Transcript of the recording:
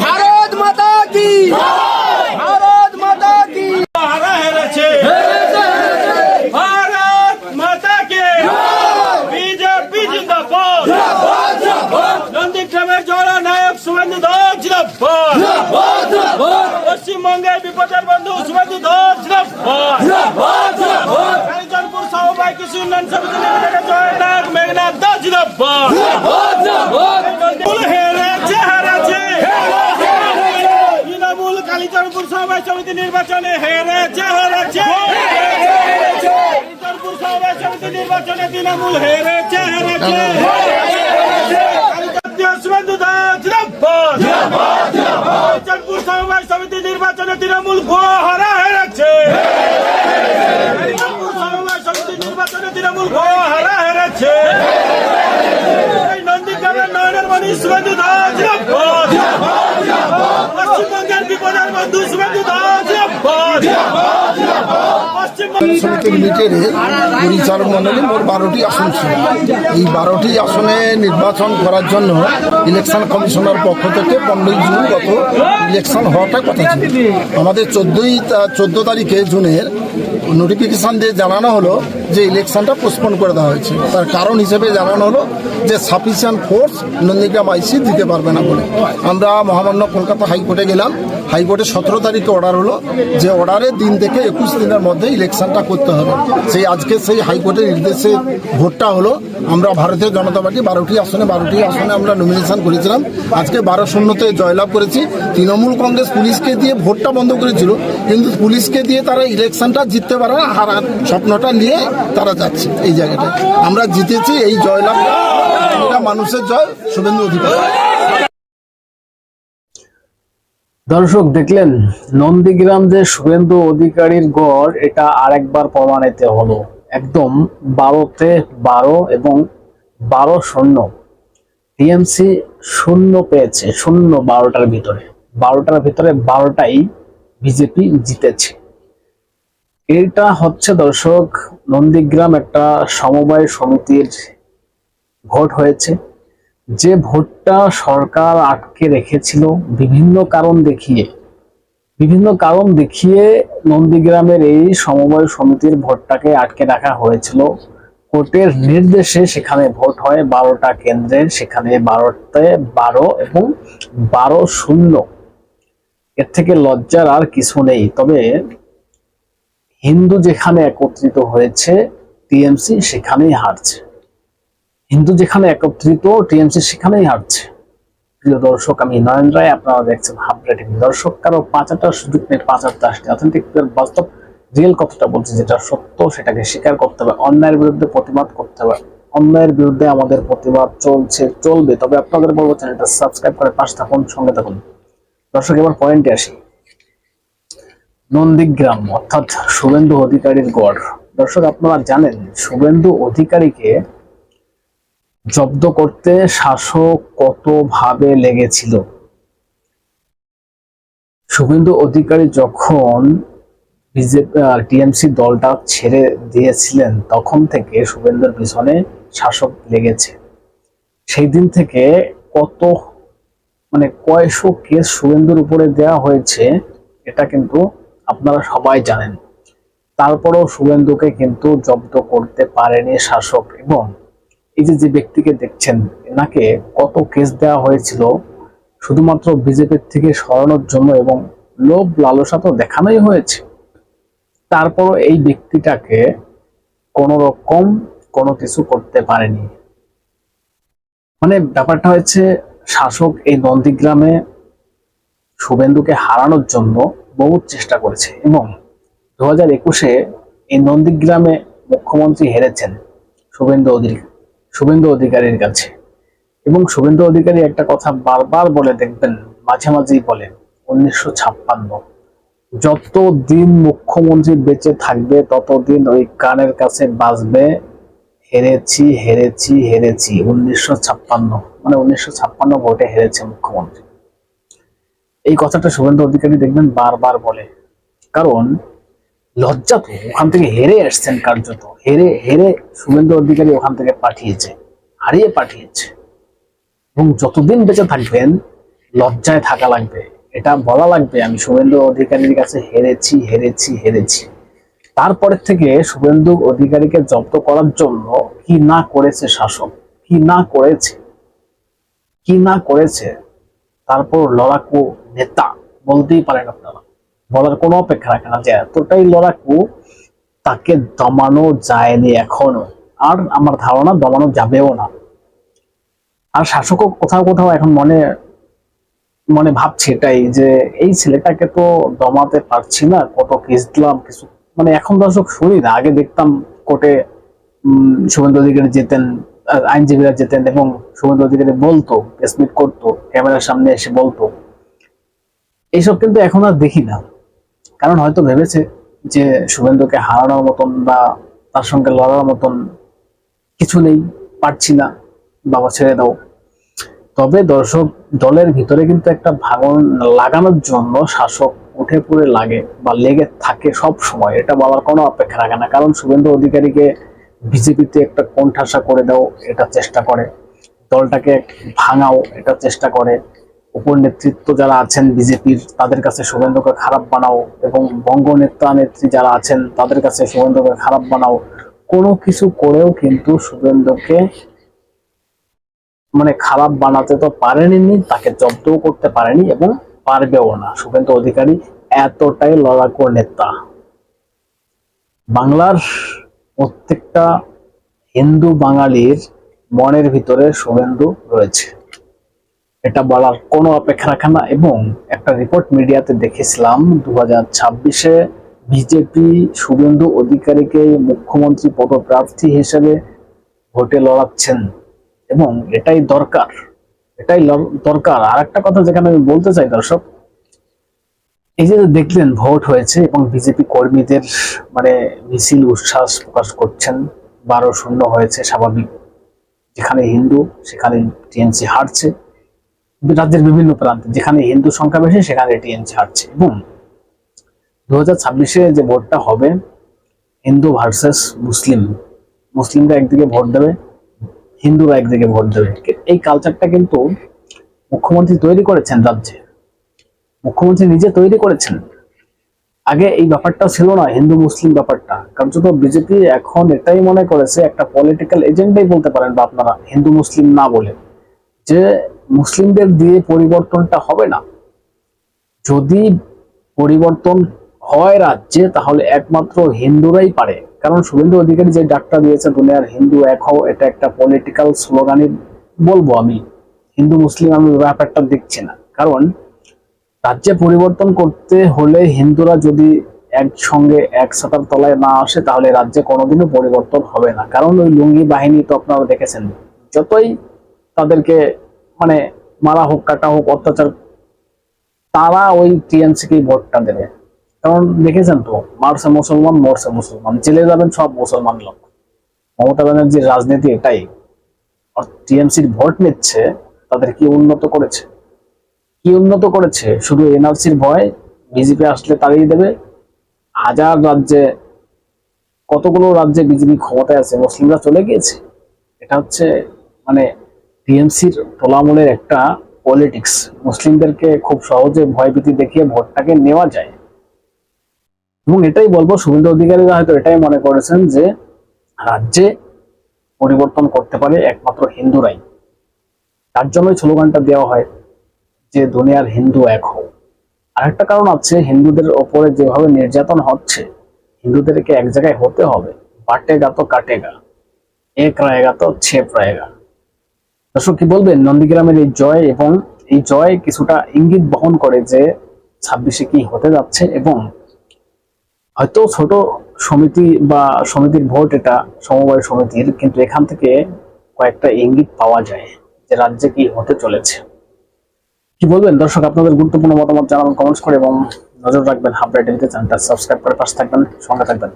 ভারত মাতা কি, ভারত মাতা কি। হারা হেরেছে ভারত মাতা কে, বিজেপি জিন্দাবাদ, নন্দীগ্রামের জননায়ক শুভেন্দু ধর জিন্দাবাদ, পশ্চিমবঙ্গের বিপদের বন্ধু শুভেন্দু ধর জিন্দাবাদ, কালীচরণপুর সমবায় কৃষি উন্নয়ন সমিতি লিমিটেডের জননায়ক মেঘনাথ দাস জিন্দাবাদ। হেরেছে হেরেছে তৃণমূল কালীচরণপুর সমবায় সমিতি নির্বাচনে হেরেছে হেরেছে, কালীচরণপুর সমবায় সমিতি নির্বাচনে তৃণমূল হেরেছে হেরেছে, শুভেন্দু দাস জিন্দাবাদ, কালীচরণপুর সমবায় সমিতি নির্বাচনে তৃণমূল গোহারা হেরেছে, কালীচরণপুর সমবায় সমিতি নির্বাচনে তৃণমূল গোহারা হেরেছে, নন্দীগ্রামের নয়নের মণি শুভেন্দু দাস জিন্দাবাদ, পশ্চিমবঙ্গের বিপদের বন্ধু শুভেন্দু দাস জিন্দাবাদ, সমিতি লিমিটেডে পরিচালক মন্ডলী মোট 12টি আসন ছিল। এই 12টি আসনে নির্বাচন করার জন্য ইলেকশন কমিশনের পক্ষ থেকে 15 জুন গত ইলেকশন হওয়াটা কথা ছিল। আমাদের 14 তারিখে জুনের নোটিফিকেশান দিয়ে জানানো হলো যে ইলেকশনটা পোস্টপোন করে দেওয়া হয়েছে। তার কারণ হিসেবে জানানো হলো যে সাফিসিয়েন্ট ফোর্স নন্দীগ্রাম আইসি দিতে পারবে না বলে। আমরা মহামান্য কলকাতা হাইকোর্টে গেলাম। হাইকোর্টে 17 তারিখে অর্ডার হলো যে অর্ডারের দিন থেকে 21 দিনের মধ্যে ইলেকশনটা করতে হবে। আজকে সেই হাইকোর্টের নির্দেশে ভোটটা হলো। আমরা ভারতীয় জনতা পার্টি 12টি আসনে আমরা নমিনেশন করেছিলাম। আজকে 12-0-তে জয়লাভ করেছি। তৃণমূল কংগ্রেস পুলিশকে দিয়ে ভোটটা বন্ধ করেছিল, কিন্তু পুলিশকে দিয়ে তারা ইলেকশনটা জিততে পারে না, হারার স্বপ্নটা নিয়ে তারা যাচ্ছে। এই জায়গাটায় আমরা জিতেছি। এই জয়লাভ মানুষের জয়, শুভেন্দু অধিকারী। দর্শক দেখলেন নন্দীগ্রাম যে শুভেন্দু অধিকারীর গড়, এটা আরেকবার প্রমাণিত হলো। একদম 12তে 12 এবং 12-0 টিএমসি শূন্য পেয়েছে। 12টার ভিতরে 12টাই বিজেপি জিতেছে। এটা হচ্ছে দর্শক নন্দীগ্রাম একটা সমবায় সমিতির ভোট হয়েছে। যে ভোটটা সরকার আটকে রেখেছিল বিভিন্ন কারণ দেখিয়ে নন্দীগ্রামের এই সমবায় সমিতির ভোটটাকে আটকে রাখা হয়েছিল। কোর্টের নির্দেশে সেখানে ভোট হয় 12টা কেন্দ্রে, সেখানে 12তে 12 এবং 12-0। এর থেকে লজ্জার আর কিছু নেই। তবে হিন্দু যেখানে একত্রিত হয়েছে টিএমসি সেখানেই হারছে। হিন্দু যেখানে একত্রিত টিএমসি সেখানেই হারছে। প্রিয় দর্শক, আমি নয়ন রায়, আপনারা দেখছেন হাবড়া টিভি। দর্শক, কারো 5টা সুযোগ নেই 5টা আসতে। অথেন্টিক বাস্তব রিয়েল কথাটা বলছে, যেটা সত্য সেটাকে স্বীকার করতে হবে। অন্যায়ের বিরুদ্ধে প্রতিবাদ করতে হবে। অন্যায়ের বিরুদ্ধে আমাদের প্রতিবাদ চলবে। তবে আপনাদের বলবো চ্যানেলটা সাবস্ক্রাইব করে পাশে থাকুন, সঙ্গে থাকুন। দর্শক, এবার পয়েন্টে আসি। নন্দীগ্রাম অর্থাৎ শুভেন্দু অধিকারীর গড়। দর্শক, আপনারা জানেন শুভেন্দু অধিকারীকে জব্দ করতে শাসক কতভাবে লেগেছিল। শুভেন্দু অধিকারী যখন বিজেপি টিএমসি দলটা ছেড়ে দিয়েছিলেন, তখন থেকে শুভেন্দুর পিছনে শাসক লেগেছে। সেই দিন থেকে কয়শো কেস শুভেন্দুর উপরে দেওয়া হয়েছে, এটা কিন্তু আপনারা সবাই জানেন। তারপরেও শুভেন্দুকে কিন্তু জব্দ করতে পারেনি শাসক। এবং এই যে ব্যক্তিকে দেখছেন, এনাকে কত কেস দেওয়া হয়েছিল শুধুমাত্র বিজেপির থেকে সরানোর জন্য, এবং লোভ লালসা তো দেখানোই হয়েছে। তারপরও এই ব্যক্তিটাকে কোন রকম কোনো কিছু করতে পারেনি। ব্যাপারটা হচ্ছে, শাসক এই নন্দীগ্রামে শুভেন্দুকে হারানোর জন্য বহু চেষ্টা করেছে। এবং 2021-এ এই নন্দীগ্রামে মুখ্যমন্ত্রী হেরেছেন শুভেন্দু অধিকারীর কাছে। এবং শুভেন্দু অধিকারী একটা কথা বারবার বলে, দেখবেন মাঝে মাঝেই বলে, 1956 যতদিন মুখ্যমন্ত্রী বেঁচে থাকবে ততদিন ওই কানের কাছে বাজবে, হেরেছি হেরেছি হেরেছি। 1956 ভোটে হেরেছে মুখ্যমন্ত্রী। এই কথাটা শুভেন্দু অধিকারী দেখবেন বারবার বলে। কারণ লজ্জা তো, ওখান থেকে হেরে আসছেন, কার্যত হেরে শুভেন্দু অধিকারী ওখান থেকে হারিয়ে পাঠিয়েছে। এবং যতদিন বেঁচে থাকবেন লজ্জায় থাকা লাগবে, এটা বলা লাগবে আমি শুভেন্দু অধিকারীর কাছে হেরেছি হেরেছি হেরেছি। তারপরের থেকে শুভেন্দু অধিকারীকে জব্দ করার জন্য কি না করেছে শাসক, কি না করেছে, কি না করেছে। তারপর লড়াকু নেতা বলতেই পারেন আপনারা, বলার কোনো অপেক্ষা রাখে না যে এতটাই লড়াকু, তাকে দমানো যায়নি এখনো, আর আমার ধারণা দমানো যাবেও না। আর শাসকও কোথাও কোথাও এখন মনে মনে ভাবছে এটাই যে এই ছেলেটাকে তো দমাতে পারছি না, কত কেস দিলাম কিছু, মানে এখন দর্শক শুনি না, আগে দেখতাম কোর্টে শুভেন্দু অধিকারী যেতেন, আইনজীবীরা যেতেন এবং শুভেন্দু অধিকারী বলতো, প্রেসমিট করতো, ক্যামেরার সামনে এসে বলতো। এইসব কিন্তু এখন আর দেখি না, কারণ হয়তো ভেবেছে যে শুভেন্দুকে হারানোর মতন বা তার সঙ্গে লড়ার মতন কিছু নেই, পারছি না, বাবা ছেড়ে দাও। তবে দর্শক, দলের ভিতরে কিন্তু একটা ভাঙন লাগানোর জন্য শাসক উঠে পড়ে লাগে বা লেগে থাকে সব সময়, এটা বলার কোনো অপেক্ষা রাখে না। কারণ শুভেন্দু অধিকারীকে বিজেপিতে একটা কোণঠাসা করে দাও, এটা চেষ্টা করে, দলটাকে ভাঙাও, এটা চেষ্টা করে, উপর নেতৃত্ব যারা আছেন বিজেপির তাদের কাছে শুভেন্দুকে খারাপ বানাও, এবং বঙ্গ নেতা নেত্রী যারা আছেন তাদের কাছে শুভেন্দুকে খারাপ বানাও। কোনো কিছু করেও কিন্তু শুভেন্দুকে মানে খারাপ বানাতে তো পারেনি, তাকে জব্দও করতে পারেনি এবং পারবেও না। শুভেন্দু অধিকারী এতটাই লড়াকু নেতা। বাংলার প্রত্যেকটা হিন্দু বাঙালির মনের ভিতরে শুভেন্দু রয়েছে, এটা বলার কোনো অপেক্ষা রাখে না। এবং একটা রিপোর্ট মিডিয়াতে দেখেছিলাম 2026-এ বিজেপি শুভেন্দু অধিকারীকে মুখ্যমন্ত্রী পদপ্রার্থী হিসেবে ভোটে লড়াচ্ছেন, এবং এটাই দরকার, এটাই দরকার। আর একটা কথা যেখানে আমি বলতে চাই দর্শক, এই যে দেখলেন ভোট হয়েছে এবং বিজেপি কর্মীদের মানে মিছিল উচ্ছ্বাস প্রকাশ করছেন, 12-0 হয়েছে, স্বাভাবিক। যেখানে হিন্দু সেখানে টিএমসি হারছে, রাজ্যের বিভিন্ন প্রান্তে যেখানে হিন্দু সংখ্যা বেশি সেখানে টিএমসি হারছে। এবং 2026-এ যে ভোটটা হবে হিন্দু ভার্সেস মুসলিম, মুসলিমরা একদিকে ভোট দেবে, হিন্দুরা একদিকে ভোট দেবে। এই কালচারটা কিন্তু মুখ্যমন্ত্রী তৈরি করেছেন, রাজ্যে মুখ্যমন্ত্রী নিজে তৈরি করেছেন। আগে এই ব্যাপারটা ছিল না, হিন্দু মুসলিম ব্যাপারটা। কারণ তো বিজেপি এখন এটাই মনে করেছে, একটা পলিটিক্যাল এজেন্ডাই বলতে পারেন বা আপনারা, হিন্দু মুসলিম না বলে, যে মুসলিমদের দিয়ে পরিবর্তনটা হবে না। যদি পরিবর্তন হয় রাজ্যে তাহলে একমাত্র হিন্দুরাই পারে। কারণ শুভেন্দু অধিকারী যে ডাকটা দিয়েছে দুনিয়ার হিন্দু এক হও, এটা একটা পলিটিক্যাল স্লোগানই বলবো আমি। হিন্দু মুসলিম আমি ব্যাপারটা দেখছি না, কারণ রাজ্যে পরিবর্তন করতে হলে হিন্দুরা যদি একসঙ্গে এক ছাতার তলায় না আসে তাহলে রাজ্যে কোনোদিনও পরিবর্তন হবে না। কারণ ওই লুঙ্গি বাহিনী তো আপনারা দেখেছেন, যতই তাদেরকে মানে মারা হোক, কাটা হোক, অত্যাচার, তারা ওই টিএমসিকেই ভোটটা দেবে। কারণ দেখেছেন তো, মারছে মুসলমান, মরছে মুসলমান, জেলে যাবেন সব মুসলমান লোক। মমতা ব্যানার্জির রাজনীতি এটাই। টিএমসির ভোট নিচ্ছে, তাদের কি উন্নত করেছে? কি উন্নত করেছে? শুধু এনআরসির ভয়, বিজেপি আসলে তাড়িয়ে দেবে। হাজার রাজ্যে, কতগুলো রাজ্যে বিজেপি ক্ষমতায় আছে, মুসলিমরা চলে গিয়েছে। এটা হচ্ছে মানে টিএমসির তোলামূলের একটা পলিটিক্স। মুসলিমদেরকে খুব সহজে ভয়ভীতি দেখিয়ে ভোটটাকে নেওয়া যায়। এবং এটাই বলবো, শুভেন্দু অধিকারীরা হয়তো এটাই মনে করেছেন যে রাজ্যে পরিবর্তন করতে পারে একমাত্র হিন্দুরাই। তার জন্যই স্লোগানটা দেওয়া হয় যে দুনিয়ার হিন্দু এক হোক। আরেকটা কারণ আছে, হিন্দুদের ওপরে যেভাবে নির্যাতন হচ্ছে, হিন্দুদেরকে এক জায়গায় হতে হবে। বাটেগা তো কাটেগা, এক রায়গা তো ছেপ রায়গা। দর্শক কি বলবেন নন্দীগ্রামের এই জয়? এবং এই জয় কিছুটা ইঙ্গিত বহন করে যে 26-এ কি হতে যাচ্ছে। এবং হয়তো ছোট সমিতি বা সমিতির ভোট, এটা সমবায় সমিতির, কিন্তু এখান থেকে কয়েকটা ইঙ্গিত পাওয়া যায় যে রাজ্যে কি হতে চলেছে। কি বলবেন দর্শক? আপনাদের গুরুত্বপূর্ণ মতামত জানাবেন কমেন্টস করে, এবং নজর রাখবেন হাবড়া টিভিতে, চ্যানেলটা সাবস্ক্রাইব করে পাশে থাকবেন, সঙ্গে থাকবেন।